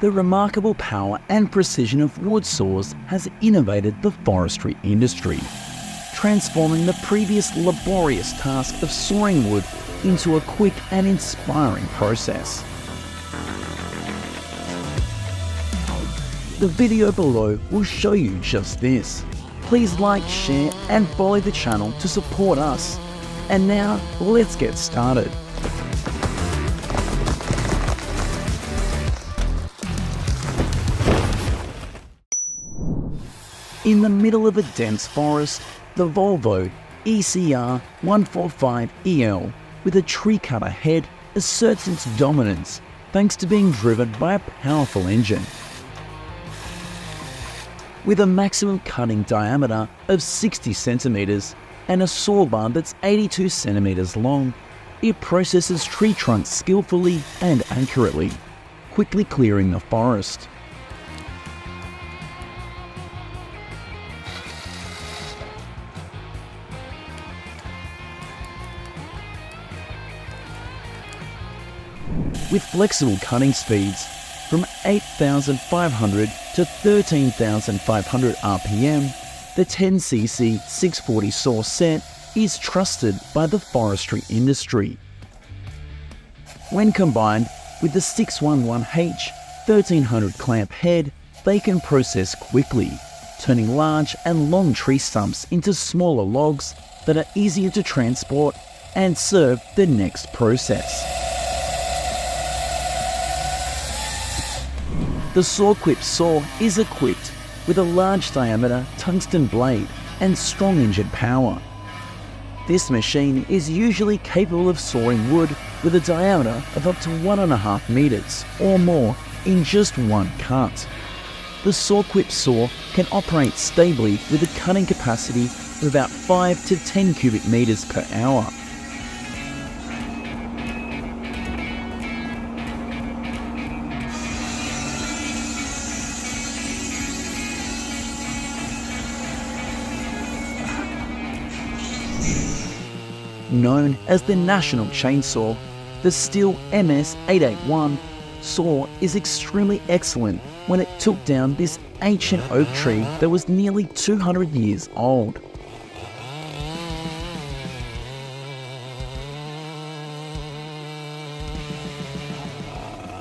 The remarkable power and precision of wood saws has innovated the forestry industry, transforming the previous laborious task of sawing wood into a quick and inspiring process. The video below will show you just this. Please like, share and follow the channel to support us. And now, let's get started. In the middle of a dense forest, the Volvo ECR 145EL with a tree cutter head asserts its dominance thanks to being driven by a powerful engine. With a maximum cutting diameter of 60 centimeters and a saw bar that's 82 centimeters long, it processes tree trunks skillfully and accurately, quickly clearing the forest. With flexible cutting speeds from 8,500 to 13,500 RPM, the 10cc 640 saw set is trusted by the forestry industry. When combined with the 611H 1300 clamp head, they can process quickly, turning large and long tree stumps into smaller logs that are easier to transport and serve the next process. The Sawquip saw is equipped with a large diameter tungsten blade and strong engine power. This machine is usually capable of sawing wood with a diameter of up to 1.5 meters or more in just one cut. The Sawquip saw can operate stably with a cutting capacity of about 5 to 10 cubic meters per hour. Known as the national chainsaw, the Stihl MS-881 saw is extremely excellent when it took down this ancient oak tree that was nearly 200 years old.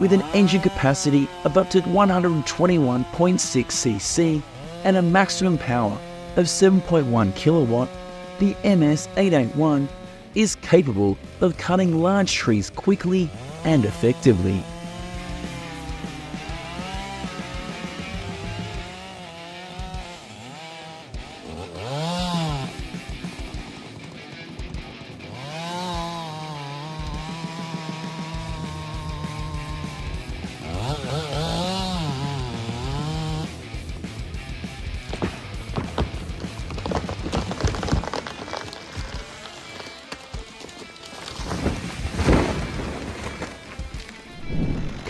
With an engine capacity of up to 121.6 cc and a maximum power of 7.1 kilowatt, the MS-881 is capable of cutting large trees quickly and effectively.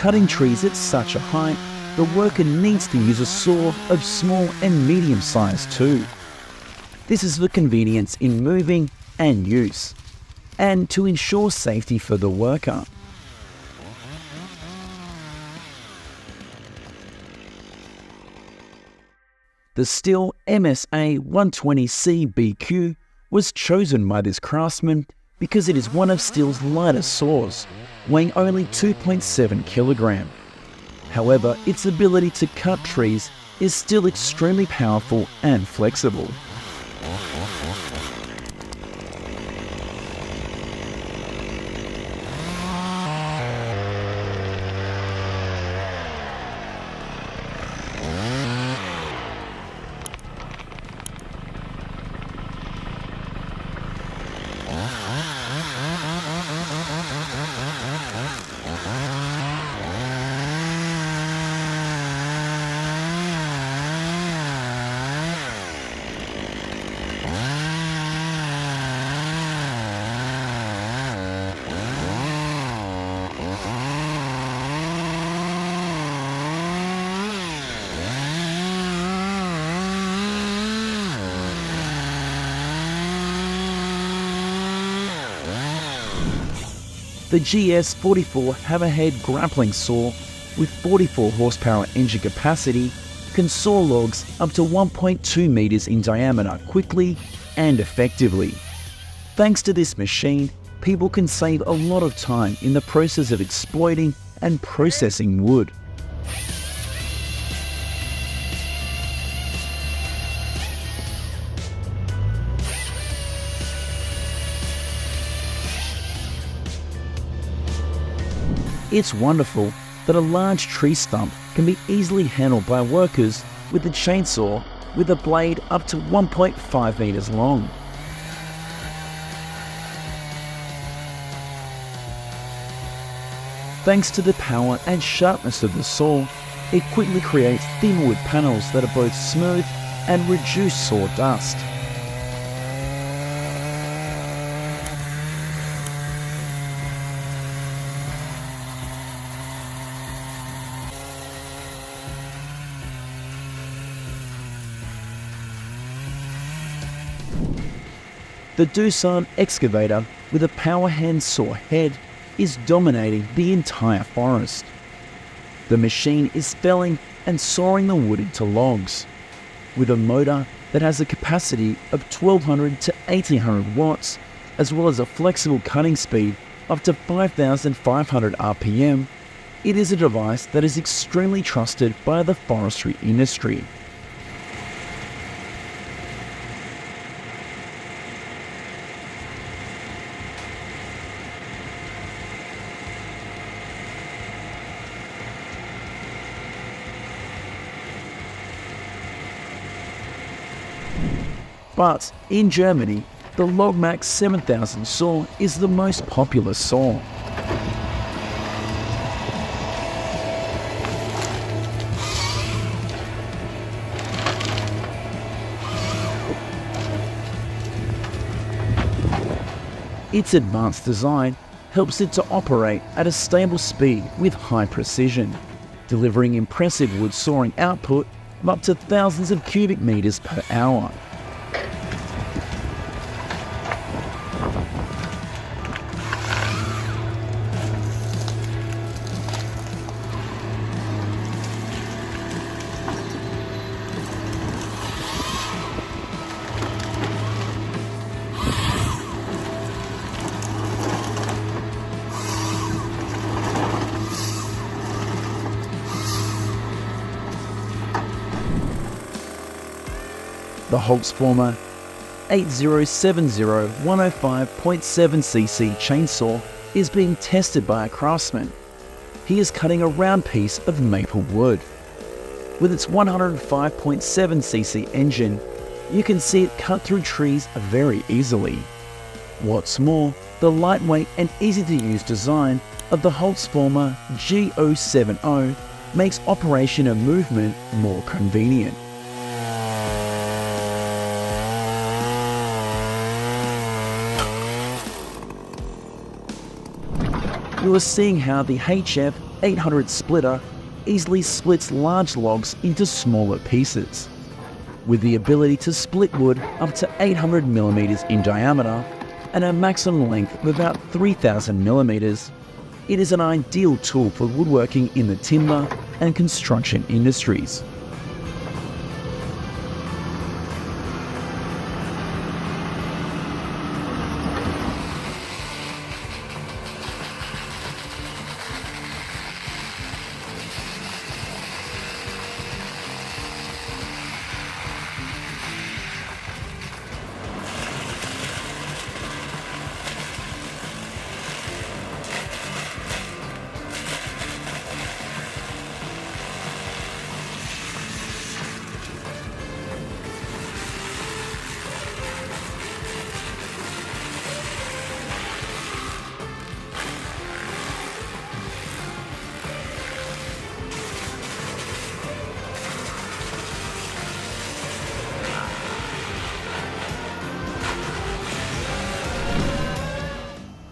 Cutting trees at such a height, the worker needs to use a saw of small and medium size too. This is for convenience in moving and use, and to ensure safety for the worker. The Stihl MSA 120C BQ was chosen by this craftsman because it is one of Stihl's lighter saws, weighing only 2.7 kilogram. However, its ability to cut trees is still extremely powerful and flexible. The GS44 hammerhead grappling saw with 44 horsepower engine capacity, can saw logs up to 1.2 meters in diameter quickly and effectively. Thanks to this machine, people can save a lot of time in the process of exploiting and processing wood. It's wonderful that a large tree stump can be easily handled by workers with a chainsaw with a blade up to 1.5 meters long. Thanks to the power and sharpness of the saw, it quickly creates thin wood panels that are both smooth and reduce sawdust. The Doosan excavator with a power hand saw head is dominating the entire forest. The machine is felling and sawing the wood into logs. With a motor that has a capacity of 1200 to 1800 watts, as well as a flexible cutting speed up to 5500 RPM, it is a device that is extremely trusted by the forestry industry. But in Germany, the Logmax 7000 saw is the most popular saw. Its advanced design helps it to operate at a stable speed with high precision, delivering impressive wood sawing output of up to thousands of cubic meters per hour. The Holzformer 8070105.7cc chainsaw is being tested by a craftsman. He is cutting a round piece of maple wood. With its 105.7cc engine, you can see it cut through trees very easily. What's more, the lightweight and easy-to-use design of the Holzformer G070 makes operation and movement more convenient. You are seeing how the HF 800 splitter easily splits large logs into smaller pieces. With the ability to split wood up to 800 millimeters in diameter and a maximum length of about 3000 millimeters, it is an ideal tool for woodworking in the timber and construction industries.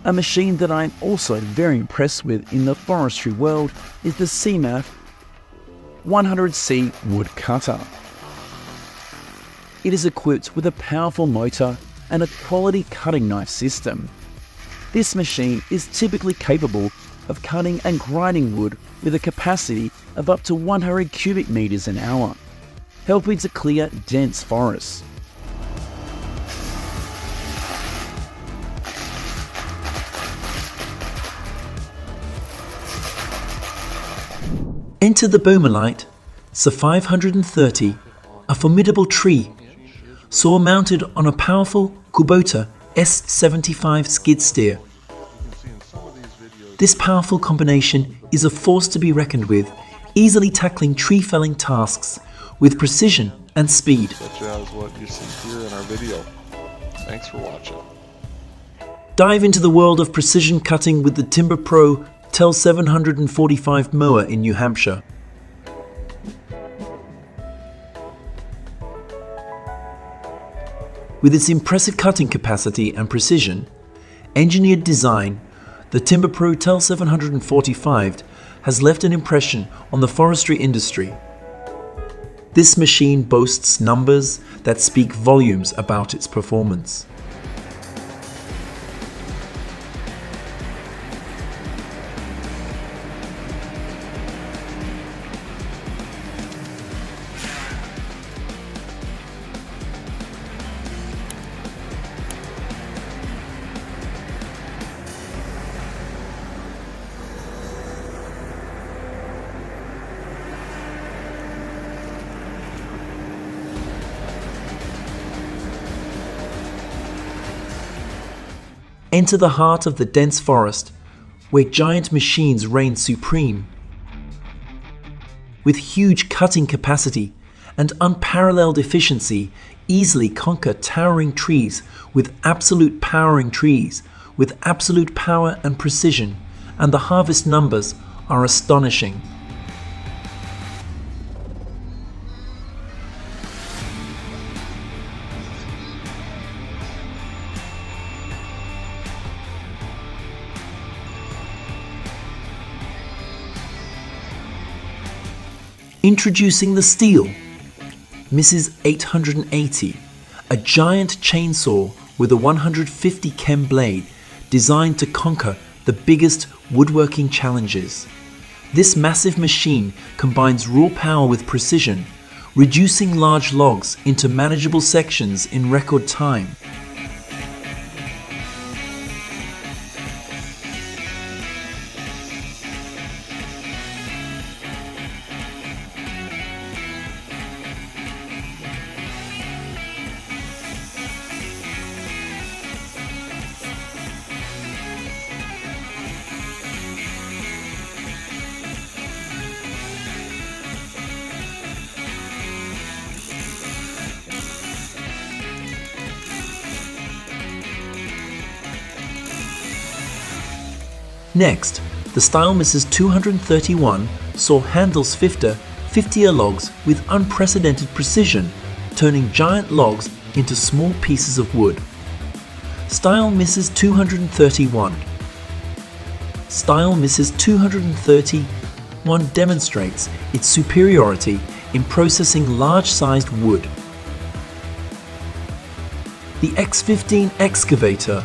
A machine that I'm also very impressed with in the forestry world is the CMAF 100C wood cutter. It is equipped with a powerful motor and a quality cutting knife system. This machine is typically capable of cutting and grinding wood with a capacity of up to 100 cubic meters an hour, helping to clear dense forests. Enter the Bomalite, Sir 530, a formidable tree, saw mounted on a powerful Kubota S75 skid steer. This powerful combination is a force to be reckoned with, easily tackling tree felling tasks with precision and speed. Such as what you see here in our video. Thanks for watching. Dive into the world of precision cutting with the Timber Pro Tel 745 mower in New Hampshire. With its impressive cutting capacity and precision, engineered design, the Timber Pro Tel 745 has left an impression on the forestry industry. This machine boasts numbers that speak volumes about its performance. Enter the heart of the dense forest, where giant machines reign supreme. With huge cutting capacity and unparalleled efficiency, easily conquer towering trees with absolute powering trees, with absolute power and precision, and the harvest numbers are astonishing. Introducing the Steel, Mrs. 880, a giant chainsaw with a 150 chem blade designed to conquer the biggest woodworking challenges. This massive machine combines raw power with precision, reducing large logs into manageable sections in record time. Next, the Style Mrs. 231 saw handles 50-year logs with unprecedented precision, turning giant logs into small pieces of wood. Style Mrs. 231. Style Mrs. 231 demonstrates its superiority in processing large-sized wood. The X15 excavator,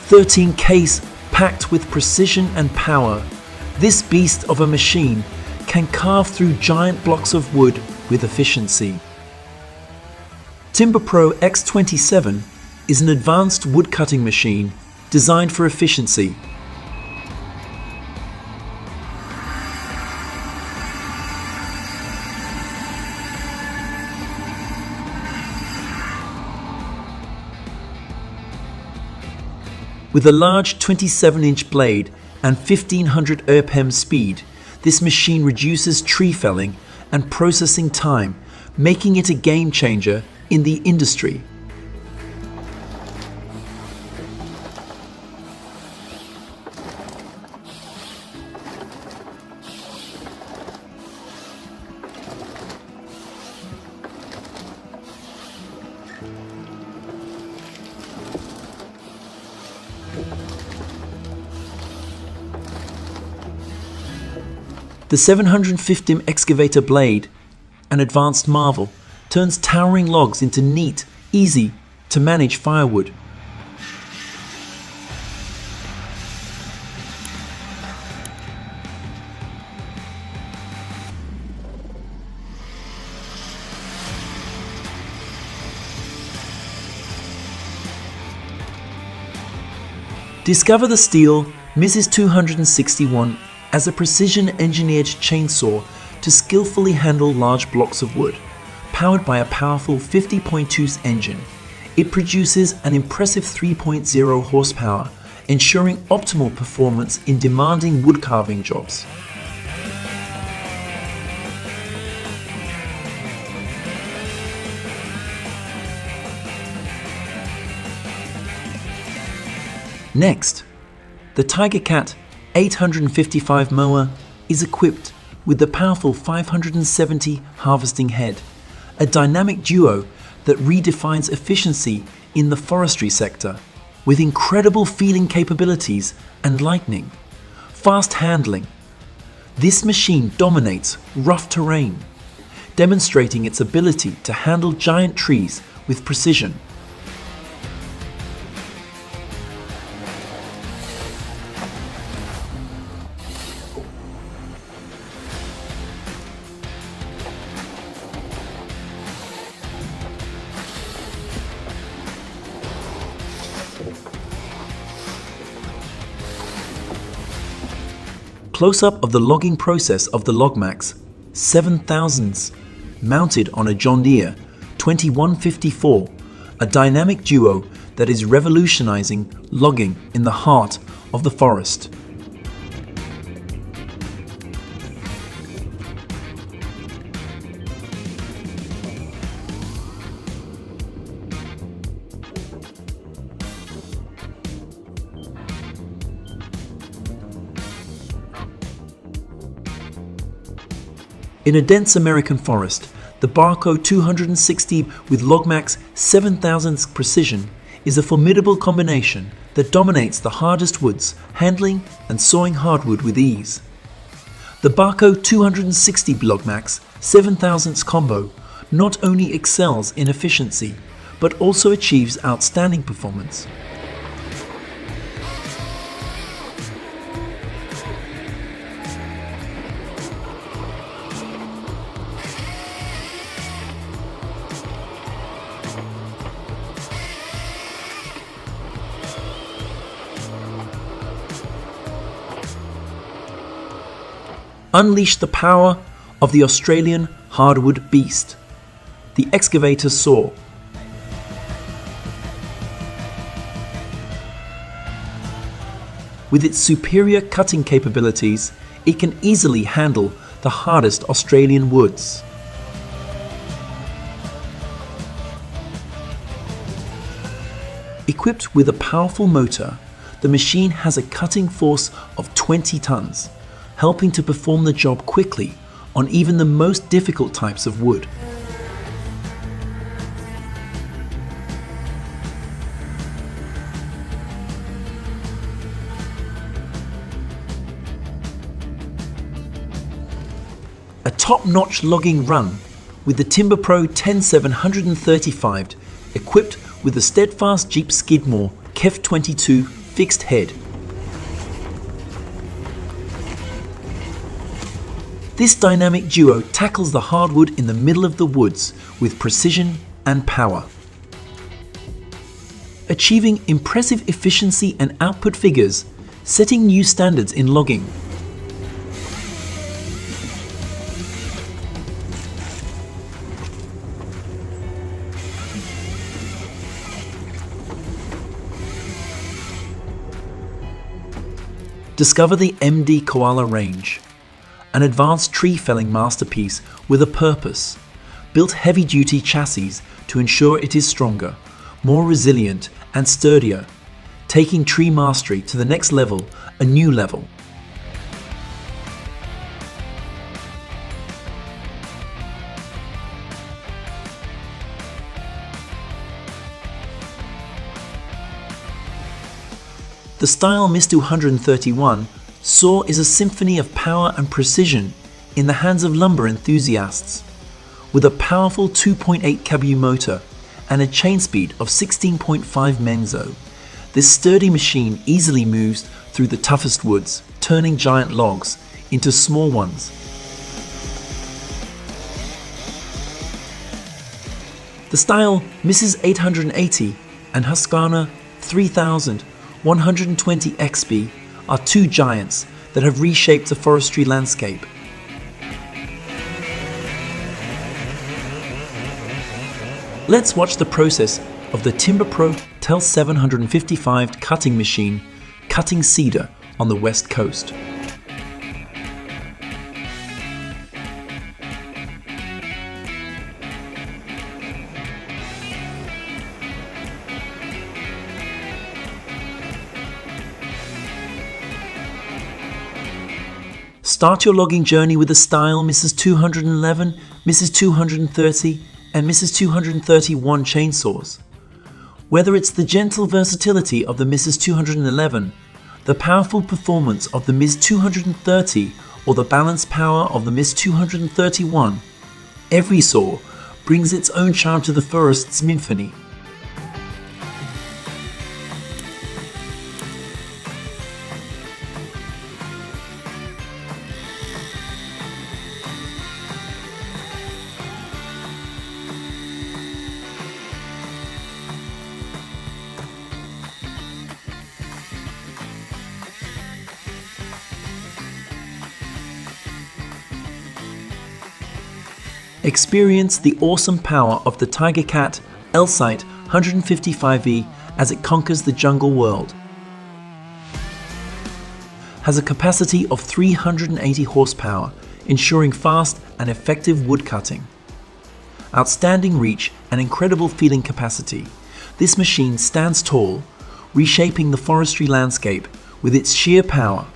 13 case packed with precision and power, this beast of a machine can carve through giant blocks of wood with efficiency. Timber Pro X27 is an advanced woodcutting machine designed for efficiency. With a large 27-inch blade and 1500 RPM speed, this machine reduces tree felling and processing time, making it a game changer in the industry. The 750mm excavator blade, an advanced marvel, turns towering logs into neat, easy to manage firewood. Discover the Steel Mrs. 261 as a precision-engineered chainsaw to skillfully handle large blocks of wood. Powered by a powerful 50.2 engine, it produces an impressive 3.0 horsepower, ensuring optimal performance in demanding wood carving jobs. Next, the Tigercat 855 mower is equipped with the powerful 570 harvesting head, a dynamic duo that redefines efficiency in the forestry sector. With incredible feeling capabilities and lightning, fast handling, this machine dominates rough terrain, demonstrating its ability to handle giant trees with precision. Close-up of the logging process of the Logmax 7000s, mounted on a John Deere 2154, a dynamic duo that is revolutionizing logging in the heart of the forest. In a dense American forest, the Barco 260 with Logmax 7000's precision is a formidable combination that dominates the hardest woods, handling and sawing hardwood with ease. The Barco 260 Logmax 7000's combo not only excels in efficiency, but also achieves outstanding performance. Unleash the power of the Australian hardwood beast, the excavator saw. With its superior cutting capabilities, it can easily handle the hardest Australian woods. Equipped with a powerful motor, the machine has a cutting force of 20 tons, helping to perform the job quickly on even the most difficult types of wood. A top-notch logging run with the Timber Pro 10735, equipped with the Steadfast Jeep Skidmore KEF 22 fixed head. This dynamic duo tackles the hardwood in the middle of the woods with precision and power. Achieving impressive efficiency and output figures, setting new standards in logging. Discover the MD Koala range, an advanced tree felling masterpiece with a purpose, built heavy-duty chassis to ensure it is stronger, more resilient and sturdier, taking tree mastery to the next level, a new level. The Style Miss 231 saw is a symphony of power and precision in the hands of lumber enthusiasts. With a powerful 2.8 kW motor and a chain speed of 16.5 menzo, this sturdy machine easily moves through the toughest woods, turning giant logs into small ones. The Style Mrs. 880 and Husqvarna 3000 120 XB are two giants that have reshaped the forestry landscape. Let's watch the process of the Timber Pro TEL 755 cutting machine cutting cedar on the west coast. Start your logging journey with the style Mrs. 211, Mrs. 230, and Mrs. 231 chainsaws. Whether it's the gentle versatility of the Mrs. 211, the powerful performance of the Ms. 230, or the balanced power of the Ms. 231, every saw brings its own charm to the forest's symphony. Experience the awesome power of the Tiger Cat L-Sight 155E as it conquers the jungle world. Has a capacity of 380 horsepower, ensuring fast and effective wood cutting. Outstanding reach and incredible feeling capacity, this machine stands tall, reshaping the forestry landscape with its sheer power.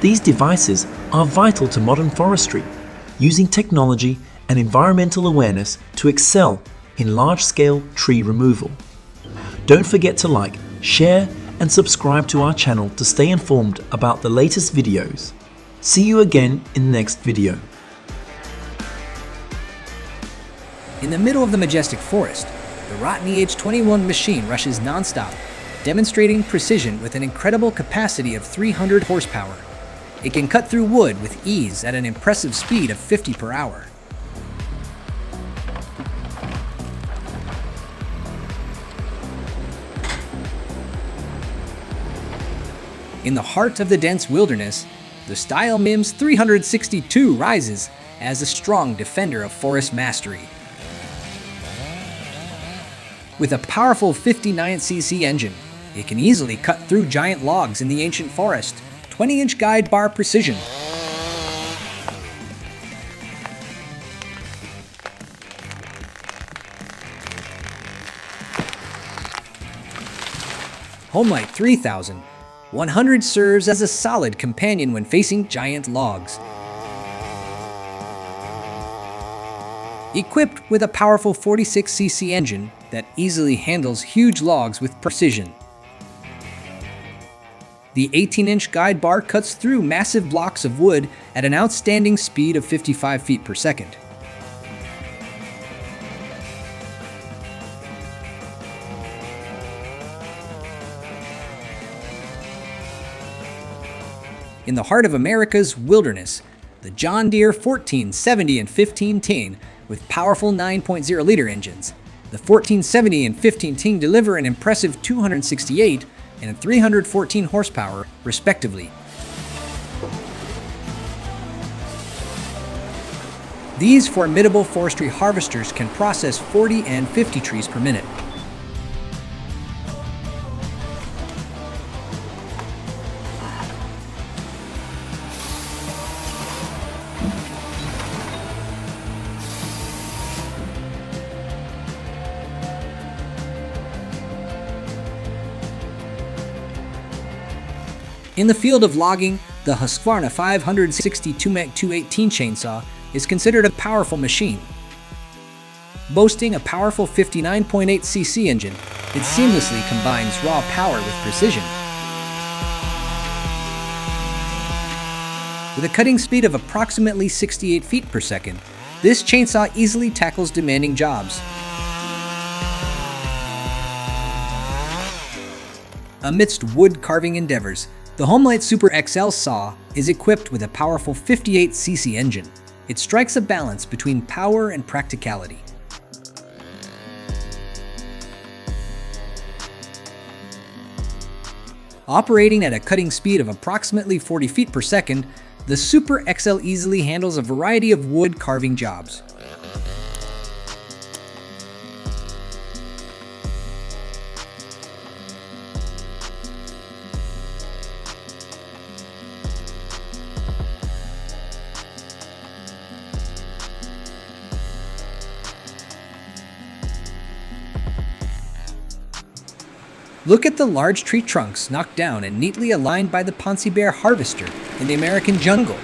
These devices are vital to modern forestry, using technology and environmental awareness to excel in large-scale tree removal. Don't forget to like, share, and subscribe to our channel to stay informed about the latest videos. See you again in the next video. In the middle of the majestic forest, the Rotney H21 machine rushes non-stop, demonstrating precision with an incredible capacity of 300 horsepower. It can cut through wood with ease at an impressive speed of 50 per hour. In the heart of the dense wilderness, the Style MIMS 362 rises as a strong defender of forest mastery. With a powerful 59cc engine, it can easily cut through giant logs in the ancient forest. 20-inch guide bar precision. Homelight 3000. 100 serves as a solid companion when facing giant logs. Equipped with a powerful 46cc engine that easily handles huge logs with precision. The 18-inch guide bar cuts through massive blocks of wood at an outstanding speed of 55 feet per second. In the heart of America's wilderness, the John Deere 1470 and 1510 with powerful 9.0-liter engines. The 1470 and 1510 deliver an impressive 268 and 314 horsepower, respectively. These formidable forestry harvesters can process 40 and 50 trees per minute. In the field of logging, the The Husqvarna 562 Mech 218 chainsaw is considered a powerful machine. Boasting a powerful 59.8cc engine, it seamlessly combines raw power with precision. With a cutting speed of approximately 68 feet per second, this chainsaw easily tackles demanding jobs. Amidst wood carving endeavors, the Homelite Super XL saw is equipped with a powerful 58cc engine. It strikes a balance between power and practicality. Operating at a cutting speed of approximately 40 feet per second, the Super XL easily handles a variety of wood carving jobs. Look at the large tree trunks knocked down and neatly aligned by the Ponzi Bear harvester in the American jungle.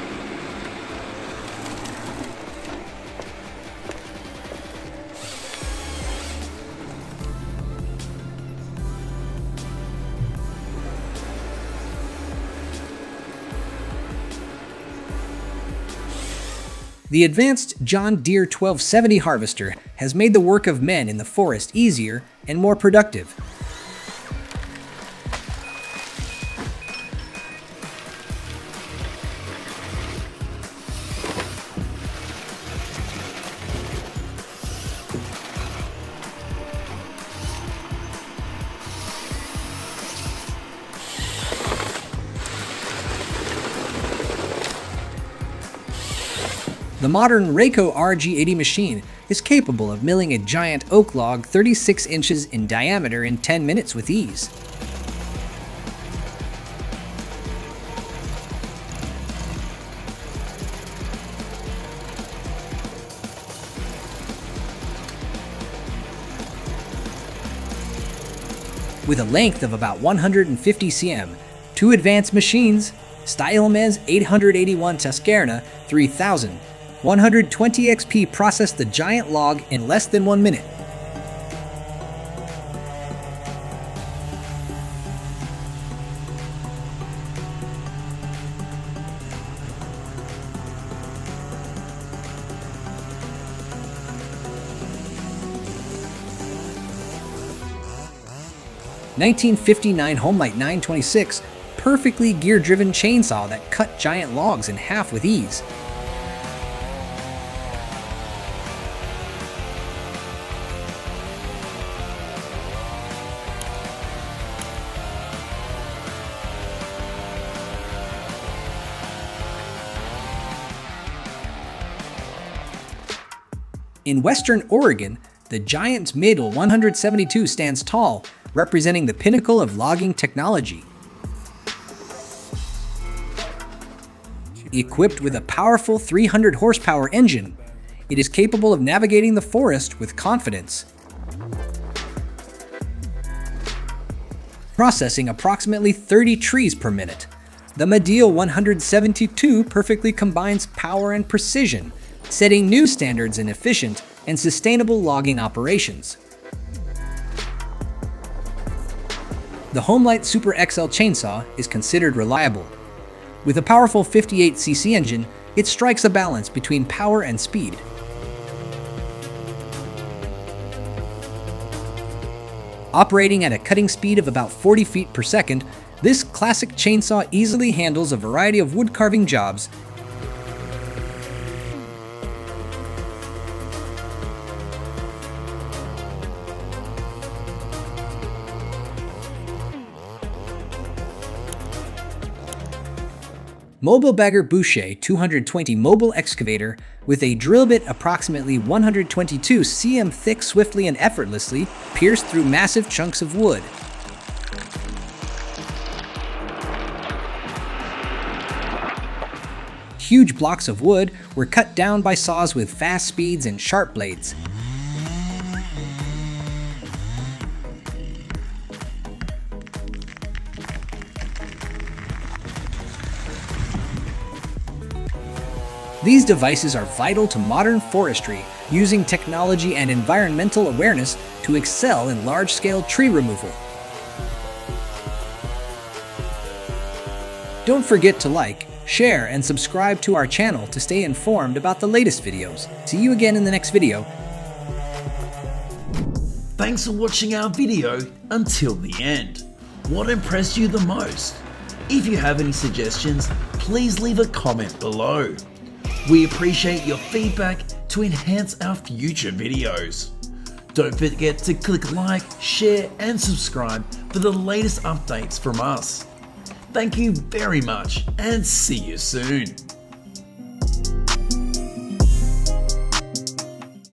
The advanced John Deere 1270 harvester has made the work of men in the forest easier and more productive. The modern Rayco RG80 machine is capable of milling a giant oak log 36 inches in diameter in 10 minutes with ease. With a length of about 150 cm, two advanced machines, Stylmez 881 Taskerna 3000, 120 XP processed the giant log in less than 1 minute. (1959) Homelite 926, perfectly gear-driven chainsaw that cut giant logs in half with ease. In western Oregon, the giant Madel 172 stands tall, representing the pinnacle of logging technology. Equipped with a powerful 300 horsepower engine, it is capable of navigating the forest with confidence. Processing approximately 30 trees per minute, the Madel 172 perfectly combines power and precision, setting new standards in efficient and sustainable logging operations. The Homelite Super XL chainsaw is considered reliable. With a powerful 58cc engine, it strikes a balance between power and speed. Operating at a cutting speed of about 40 feet per second, this classic chainsaw easily handles a variety of wood carving jobs. Mobile Bagger Boucher 220 mobile excavator with a drill bit approximately 122 cm thick swiftly and effortlessly pierced through massive chunks of wood. Huge blocks of wood were cut down by saws with fast speeds and sharp blades. These devices are vital to modern forestry, using technology and environmental awareness to excel in large-scale tree removal. Don't forget to like, share, and subscribe to our channel to stay informed about the latest videos. See you again in the next video. Thanks for watching our video until the end. What impressed you the most? If you have any suggestions, please leave a comment below. We appreciate your feedback to enhance our future videos. Don't forget to click like, share, and subscribe for the latest updates from us. Thank you very much and see you soon.